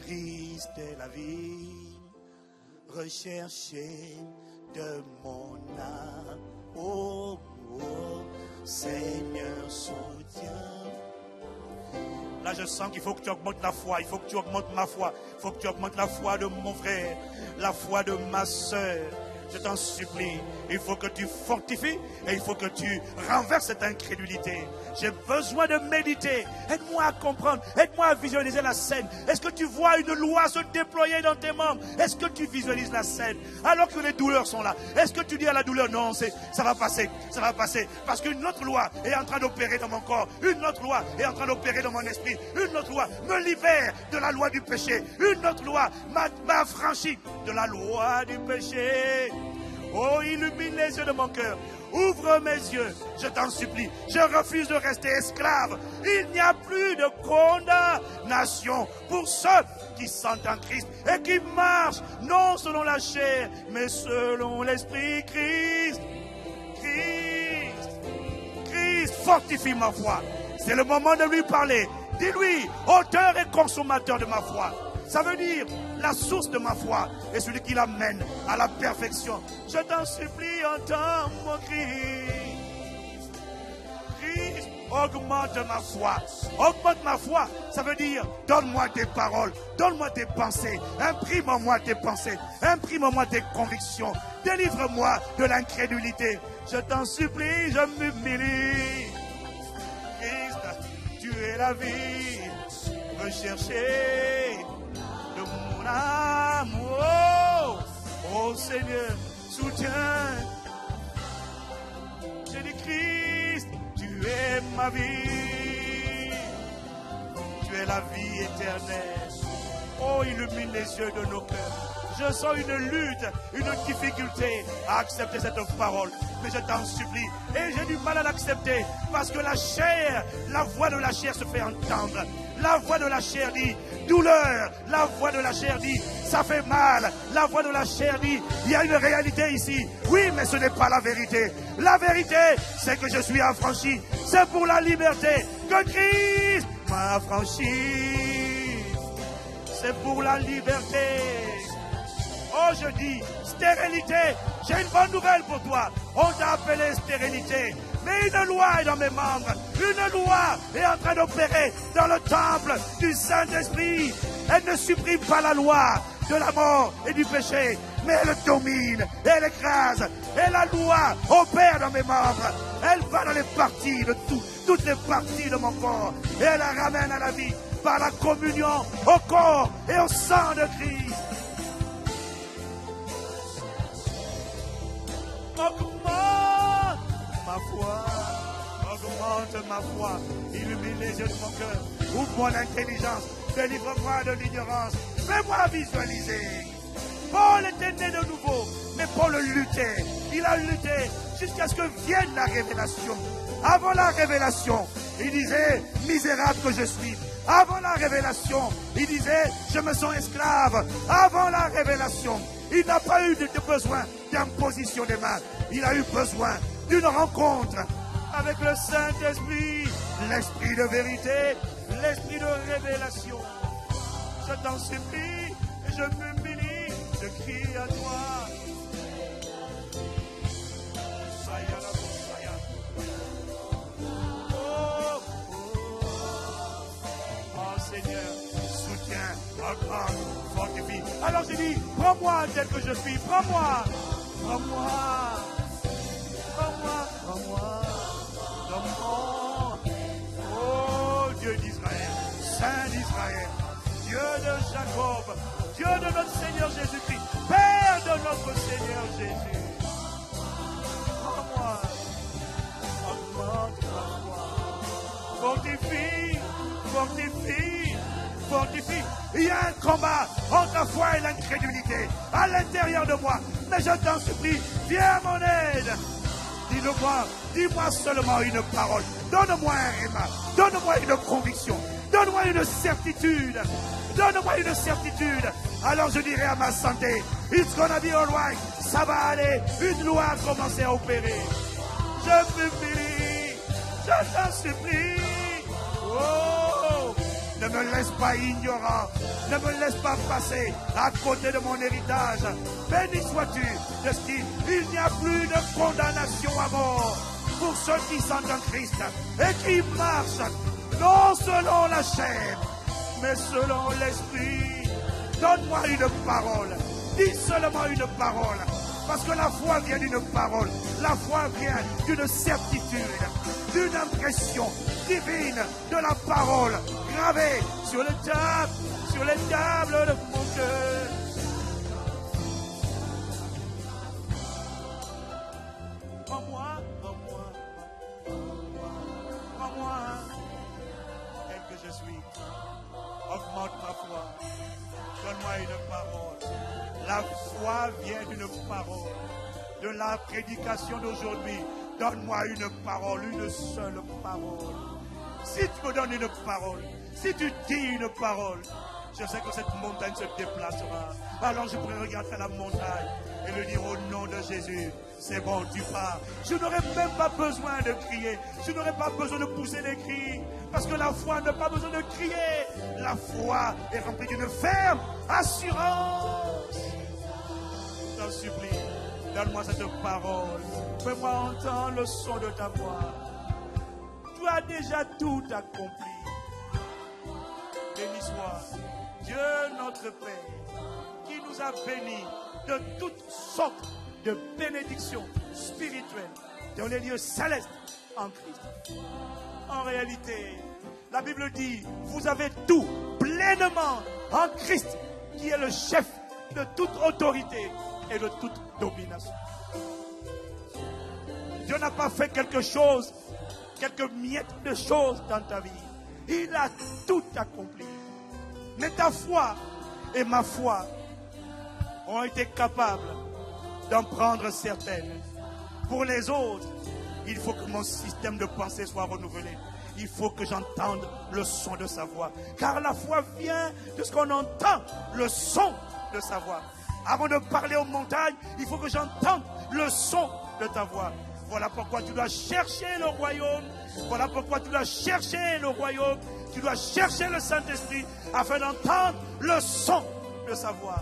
Christ est la vie, recherché de mon âme. Oh, oh, Seigneur, soutiens. Là, je sens qu'il faut que tu augmentes la foi. Il faut que tu augmentes ma foi. Il faut que tu augmentes la foi de mon frère, la foi de ma soeur. Je t'en supplie, il faut que tu fortifies et il faut que tu renverses cette incrédulité. J'ai besoin de méditer. Aide-moi à comprendre, aide-moi à visualiser la scène. Est-ce que tu vois une loi se déployer dans tes membres? Est-ce que tu visualises la scène alors que les douleurs sont là? Est-ce que tu dis à la douleur, non, ça va passer, parce qu'une autre loi est en train d'opérer dans mon corps, une autre loi est en train d'opérer dans mon esprit, une autre loi me libère de la loi du péché, une autre loi m'a affranchi de la loi du péché. Oh, illumine les yeux de mon cœur. Ouvre mes yeux, je t'en supplie. Je refuse de rester esclave. Il n'y a plus de condamnation pour ceux qui sont en Christ et qui marchent non selon la chair, mais selon l'esprit. Christ, fortifie ma foi. C'est le moment de lui parler. Dis-lui, auteur et consommateur de ma foi. Ça veut dire la source de ma foi est celui qui l'amène à la perfection. Je t'en supplie, entends mon cri. Christ, augmente ma foi. Augmente ma foi, ça veut dire donne-moi tes paroles, donne-moi tes pensées, imprime-moi tes pensées, imprime-moi tes convictions. Délivre-moi de l'incrédulité. Je t'en supplie, je m'humilie. Christ, tu es la vie recherchée de mon âme. Oh, oh Seigneur, soutiens. J'ai dit Christ, tu es ma vie. Tu es la vie éternelle. Oh, illumine les yeux de nos cœurs. Je sens une lutte, une difficulté à accepter cette parole. Mais je t'en supplie. Et j'ai du mal à l'accepter. Parce que la chair, la voix de la chair se fait entendre. La voix de la chair dit douleur. La voix de la chair dit ça fait mal. La voix de la chair dit il y a une réalité ici. Oui, mais ce n'est pas la vérité. La vérité, c'est que je suis affranchi. C'est pour la liberté que Christ m'a affranchi. C'est pour la liberté. Oh, je dis, stérilité, j'ai une bonne nouvelle pour toi. On t'a appelé stérilité. Mais une loi est dans mes membres. Une loi est en train d'opérer dans le temple du Saint-Esprit. Elle ne supprime pas la loi de la mort et du péché, mais elle domine, elle écrase. Et la loi opère dans mes membres. Elle va dans les parties de toutes les parties de mon corps. Et elle la ramène à la vie par la communion au corps et au sang de Christ. Augmente ma foi, augmente ma foi, illumine les yeux de mon cœur, ouvre mon intelligence, délivre-moi de l'ignorance, fais-moi visualiser. Paul était né de nouveau, mais Paul luttait, il a lutté jusqu'à ce que vienne la révélation. Avant la révélation, il disait, misérable que je suis. Avant la révélation, il disait, je me sens esclave. Avant la révélation, il n'a pas eu de besoin d'imposition des mains. Il a eu besoin d'une rencontre avec le Saint-Esprit, l'Esprit de vérité, l'Esprit de révélation. Je t'en supplie, je m'humilie, je crie à toi. Oh Seigneur, soutiens, augmente, fortifie. Alors j'ai dit, prends-moi tel que je suis, prends-moi. Oh Dieu d'Israël, Saint d'Israël, Dieu de Jacob, Dieu de notre Seigneur Jésus-Christ, Père de notre Seigneur Jésus. Prends-moi, augmente ma foi, fortifie. Il y a un combat entre la foi et l'incrédulité à l'intérieur de moi. Mais je t'en supplie, viens à mon aide. Dis-moi seulement une parole. Donne-moi un réma. Donne-moi une conviction. Donne-moi une certitude. Alors je dirai à ma santé, it's gonna be alright. Ça va aller. Une loi a commencé à opérer. Je m'humilie. Je t'en supplie. Oh, Ne me laisse pas ignorant. Ne me laisse pas passer à côté de mon héritage. Béni sois-tu de ce qu'il n'y a plus de condamnation à mort pour ceux qui sont en Christ et qui marchent non selon la chair, mais selon l'esprit. Donne-moi une parole. Dis seulement une parole. Parce que la foi vient d'une parole. La foi vient d'une certitude, d'une impression divine de la parole gravée sur les tables de mon cœur. Prends-moi, tel que je suis. Augmente ma foi. Donne-moi une parole. La foi vient d'une parole. De la prédication d'aujourd'hui, donne-moi une parole, une seule parole. Si tu me donnes une parole, si tu dis une parole, je sais que cette montagne se déplacera. Alors je pourrais regarder la montagne et lui dire au nom de Jésus, c'est bon, tu pars. Je n'aurai même pas besoin de crier. Je n'aurai pas besoin de pousser des cris. Parce que la foi n'a pas besoin de crier. La foi est remplie d'une ferme assurance. Je t'en supplie, donne-moi cette parole. Fais-moi entendre le son de ta voix. Tu as déjà tout accompli. Béni soit Dieu notre Père, qui nous a bénis de toutes sortes de bénédictions spirituelles dans les lieux célestes en Christ. En réalité, la Bible dit, vous avez tout pleinement en Christ, qui est le chef de toute autorité et de toute domination. Dieu n'a pas fait quelque chose, quelques miettes de choses dans ta vie. Il a tout accompli. Mais ta foi et ma foi ont été capables d'en prendre certaines. Pour les autres, il faut que mon système de pensée soit renouvelé. Il faut que j'entende le son de sa voix. Car la foi vient de ce qu'on entend, le son de sa voix. Avant de parler aux montagnes, il faut que j'entende le son de ta voix. Voilà pourquoi tu dois chercher le royaume. Voilà pourquoi tu dois chercher le royaume. Tu dois chercher le Saint-Esprit afin d'entendre le son de sa voix.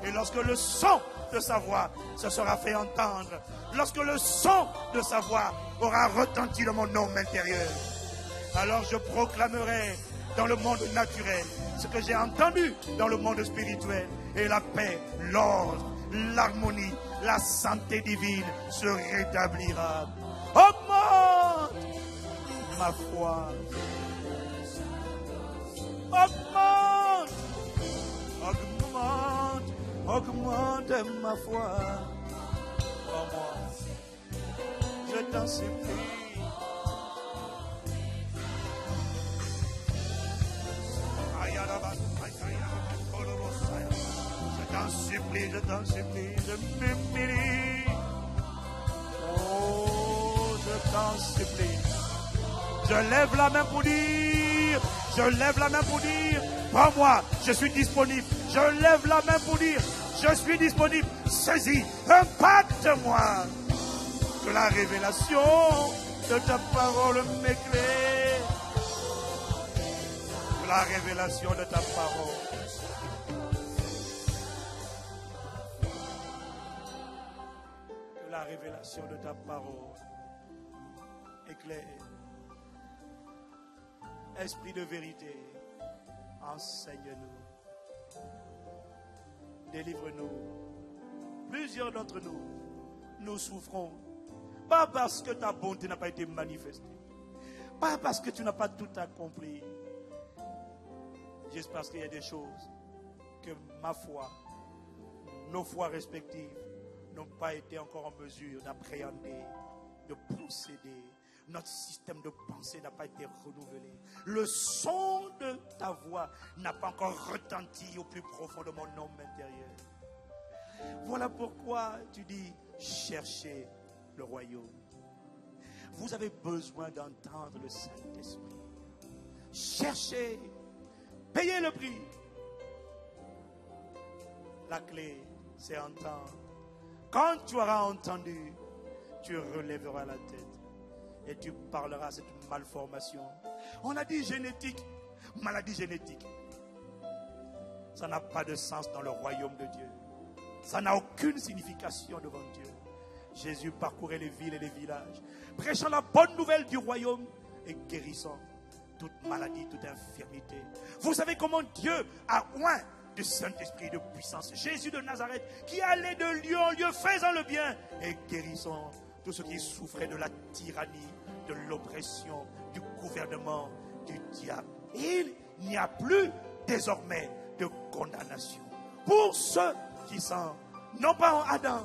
Et lorsque le son de sa voix se sera fait entendre, lorsque le son de sa voix aura retenti dans mon homme intérieur, alors je proclamerai dans le monde naturel ce que j'ai entendu dans le monde spirituel. Et la paix, l'ordre, l'harmonie, la santé divine se rétablira. Augmente ma foi. Augmente, augmente, augmente ma foi. Oh moi, je t'en supplie. Je t'en supplie, je m'humilie. Oh, je t'en supplie. Je lève la main pour dire, prends-moi, je suis disponible. Je lève la main pour dire, je suis disponible. Saisis, impacte-moi. Que la révélation de ta parole m'éclaire. Que la révélation de ta parole. La révélation de ta parole éclaire. Esprit de vérité, enseigne-nous, délivre-nous. Plusieurs d'entre nous, nous souffrons, pas parce que ta bonté n'a pas été manifestée, pas parce que tu n'as pas tout accompli, juste parce qu'il y a des choses que ma foi, nos foi respectives, n'ont pas été encore en mesure d'appréhender, de procéder. Notre système de pensée n'a pas été renouvelé. Le son de ta voix n'a pas encore retenti au plus profond de mon homme intérieur. Voilà pourquoi tu dis, cherchez le royaume. Vous avez besoin d'entendre le Saint-Esprit. Cherchez, payez le prix. La clé, c'est entendre. Quand tu auras entendu, tu relèveras la tête et tu parleras à cette malformation. On a dit génétique. maladie génétique. Ça n'a pas de sens dans le royaume de Dieu. Ça n'a aucune signification devant Dieu. Jésus parcourait les villes et les villages, prêchant la bonne nouvelle du royaume et guérissant toute maladie, toute infirmité. Vous savez comment Dieu a oint du Saint-Esprit de puissance Jésus de Nazareth, qui allait de lieu en lieu faisant le bien et guérissant tous ceux qui souffraient de la tyrannie, de l'oppression, du gouvernement du diable. Il n'y a plus désormais de condamnation pour ceux qui sont non pas en Adam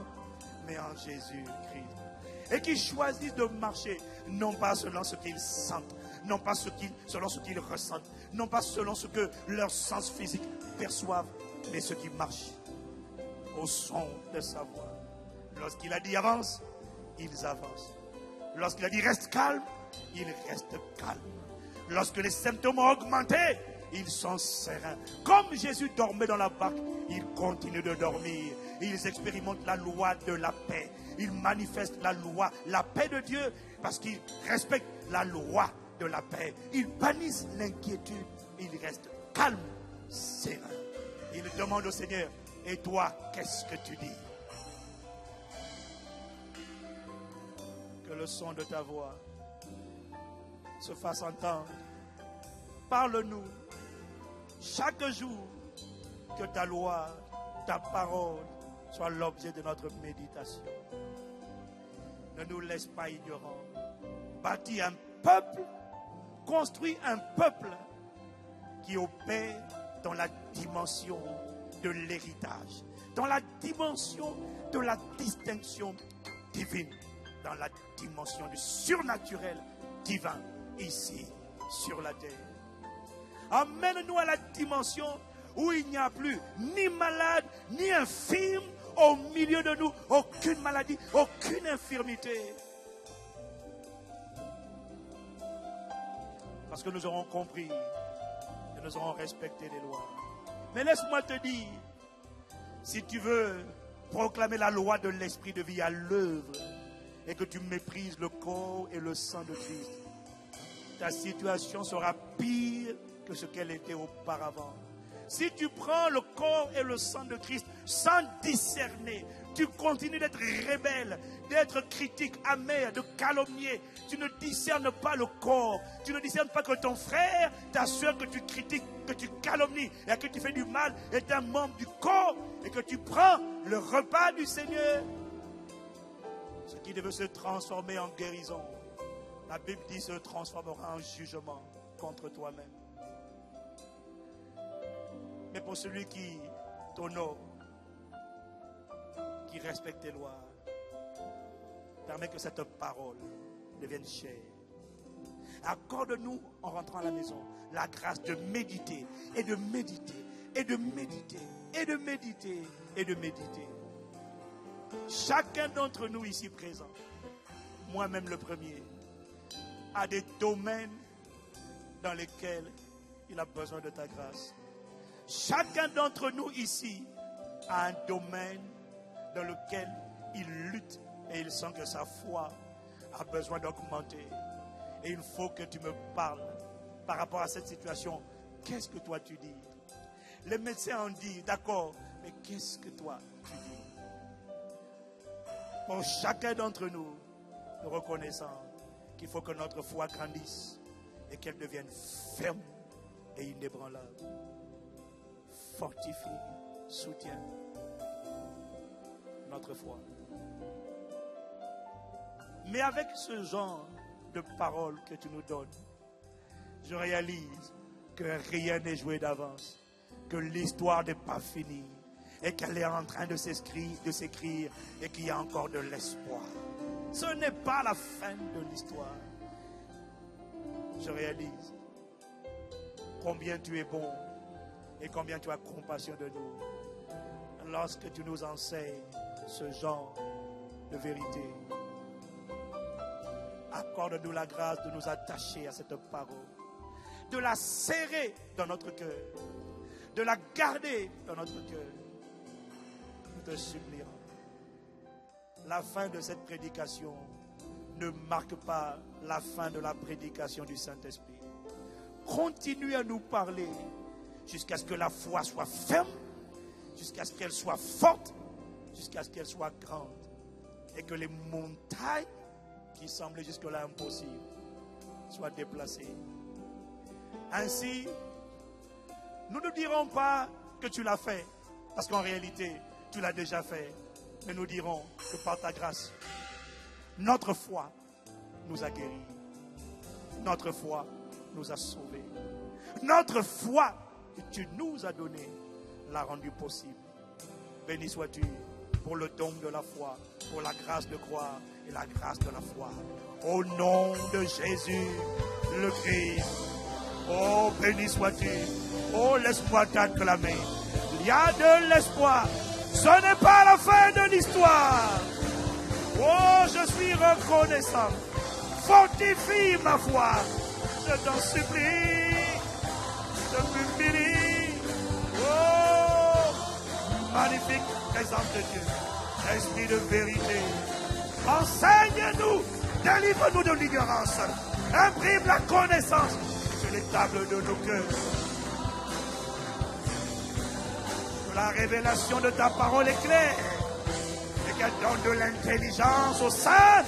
mais en Jésus-Christ et qui choisissent de marcher non pas selon ce qu'ils sentent, non pas selon ce qu'ils ressentent, non pas selon ce que leurs sens physiques perçoivent, mais ceux qui marchent au son de sa voix. Lorsqu'il a dit avance, ils avancent. Lorsqu'il a dit reste calme, ils restent calmes. Lorsque les symptômes ont augmenté, ils sont sereins. Comme Jésus dormait dans la barque, ils continuent de dormir. Ils expérimentent la loi de la paix. Ils manifestent la loi, la paix de Dieu, parce qu'ils respectent la loi de la paix. Ils bannissent l'inquiétude. Ils restent calmes, sereins. Ils demandent au Seigneur, et toi, qu'est-ce que tu dis? Que le son de ta voix se fasse entendre. Parle-nous chaque jour, que ta loi, ta parole soit l'objet de notre méditation. Ne nous laisse pas ignorants. Bâtis un peuple, construis un peuple qui opère dans la dimension de l'héritage, dans la dimension de la distinction divine, dans la dimension du surnaturel divin ici sur la terre. Amène-nous à la dimension où il n'y a plus ni malade, ni infirme au milieu de nous, aucune maladie, aucune infirmité. Parce que nous aurons compris et nous aurons respecté les lois. Mais laisse-moi te dire, si tu veux proclamer la loi de l'esprit de vie à l'œuvre et que tu méprises le corps et le sang de Christ, ta situation sera pire que ce qu'elle était auparavant. Si tu prends le corps et le sang de Christ sans discerner, tu continues d'être rebelle, d'être critique, amer, de calomnier. Tu ne discernes pas le corps. Tu ne discernes pas que ton frère, ta soeur que tu critiques, que tu calomnies et à qui tu fais du mal est un membre du corps et que tu prends le repas du Seigneur. Ce qui devait se transformer en guérison, la Bible dit, se transformera en jugement contre toi-même. Mais pour celui qui t'honore, qui respecte tes lois, permets que cette parole devienne chère. Accorde-nous, en rentrant à la maison, la grâce de méditer et de méditer et de méditer et de méditer et de méditer. Chacun d'entre nous ici présent, moi-même le premier, a des domaines dans lesquels il a besoin de ta grâce. Chacun d'entre nous ici a un domaine dans lequel il lutte et il sent que sa foi a besoin d'augmenter. Et il faut que tu me parles par rapport à cette situation. Qu'est-ce que toi tu dis? Les médecins ont dit, d'accord, mais qu'est-ce que toi tu dis? Pour chacun d'entre nous, nous reconnaissons qu'il faut que notre foi grandisse et qu'elle devienne ferme et inébranlable. Fortifie, soutiens notre foi. Mais avec ce genre de paroles que tu nous donnes, je réalise que rien n'est joué d'avance, que l'histoire n'est pas finie et qu'elle est en train de s'écrire et qu'il y a encore de l'espoir. Ce n'est pas la fin de l'histoire. Je réalise combien tu es bon et combien tu as compassion de nous lorsque tu nous enseignes ce genre de vérité. Accorde-nous la grâce de nous attacher à cette parole, de la serrer dans notre cœur, de la garder dans notre cœur. Nous te supplions. La fin de cette prédication ne marque pas la fin de la prédication du Saint-Esprit. continue à nous parler jusqu'à ce que la foi soit ferme, jusqu'à ce qu'elle soit forte, jusqu'à ce qu'elle soit grande. Et que les montagnes qui semblaient jusque-là impossibles soient déplacées. Ainsi, nous ne dirons pas que tu l'as fait, parce qu'en réalité, tu l'as déjà fait. Mais nous dirons que par ta grâce, notre foi nous a guéris. Notre foi nous a sauvés. Notre foi que tu nous as donnée l'a rendu possible. Béni sois-tu pour le don de la foi, pour la grâce de croire et la grâce de la foi. Au nom de Jésus, le Christ. Oh, béni sois-tu. Oh, laisse-moi t'acclamer. Il y a de l'espoir. Ce n'est pas la fin de l'histoire. Oh, je suis reconnaissant. Fortifie ma foi. Je t'en supplie. Je m'humilie. Oh, magnifique présence de Dieu. Esprit de vérité. Enseigne-nous. Délivre-nous de l'ignorance. Imprime la connaissance sur les tables de nos cœurs. Que la révélation de ta parole est claire et qu'elle donne de l'intelligence au sein